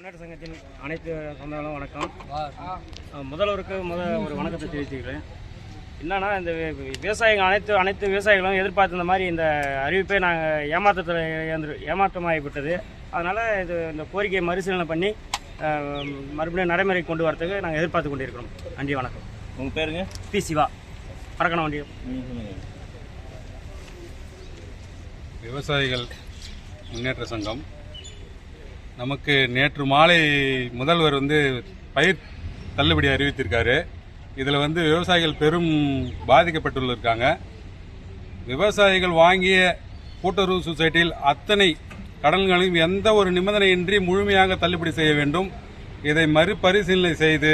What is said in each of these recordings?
முன்னேற்ற சங்கத்தின் அனைத்து சொந்தங்களும் வணக்கம். முதல்வருக்கு ஒரு வணக்கத்தை தெரிவித்துக்கிறேன். என்னன்னா, இந்த விவசாயிகள் அனைத்து விவசாயிகளும் எதிர்பார்த்த இந்த மாதிரி இந்த அறிவிப்பை நாங்கள் ஏமாற்றமாகிவிட்டது. அதனால் இந்த கோரிக்கையை மறுசீலனை பண்ணி மறுபடியும் நடைமுறை கொண்டு வரதுக்கு நாங்கள் எதிர்பார்த்து கொண்டிருக்கிறோம். நன்றி, வணக்கம். உங்கள் பேருங்க? பி. சிவா, பறக்கணும் வண்டி. விவசாயிகள் முன்னேற்ற சங்கம் நமக்கு நேற்று மாலை முதல்வர் பயிர் தள்ளுபடி அறிவித்திருக்காரு. இதில் விவசாயிகள் பெரும் பாதிக்கப்பட்டுள்ளிருக்காங்க. விவசாயிகள் வாங்கிய கூட்டுறவு சொசைட்டியில் அத்தனை கடன்களையும் எந்த ஒரு நிபந்தனையின்றி முழுமையாக தள்ளுபடி செய்ய வேண்டும். இதை மறுபரிசீலனை செய்து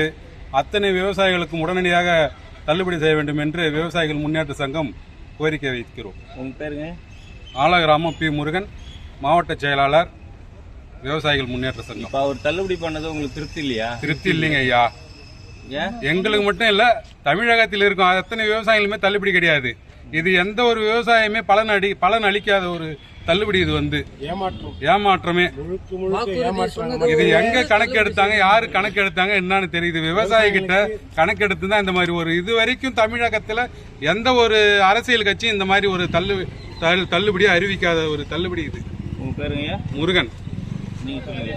அத்தனை விவசாயிகளுக்கும் உடனடியாக தள்ளுபடி செய்ய வேண்டும் என்று விவசாயிகள் முன்னேற்ற சங்கம் கோரிக்கை வைக்கிறோம். உங்கள் பேருங்க? ஆலகிராமம் பி. முருகன், மாவட்ட செயலாளர், விவசாயிகள் முன்னேற்ற சங்கம். இப்போ அவர் தள்ளுபடி பண்ணது உங்களுக்கு திருப்தி இல்லையா? திருப்தி இல்லைங்க ஐயா. எங்களுக்கு மட்டும் இல்ல, தமிழகத்தில் இருக்கும் அத்தனை விவசாயிகளுமே தள்ளுபடி கிடையாது. இது எந்த ஒரு விவசாயமே பலன் அளிக்காத ஒரு தள்ளுபடி. இது ஏமாற்றமே. இது எங்க கணக்கு எடுத்தாங்க, யாரு கணக்கு எடுத்தாங்க என்னன்னு தெரியுது. விவசாயி கிட்ட கணக்கெடுத்து தான் இந்த மாதிரி ஒரு இது வரைக்கும் தமிழகத்துல எந்த ஒரு அரசியல் கட்சியும் இந்த மாதிரி ஒரு தள்ளுபடியை அறிவிக்காத ஒரு தள்ளுபடி இது. உங்க பேருங்க? முருகன். நீங்க சொல்லுங்க.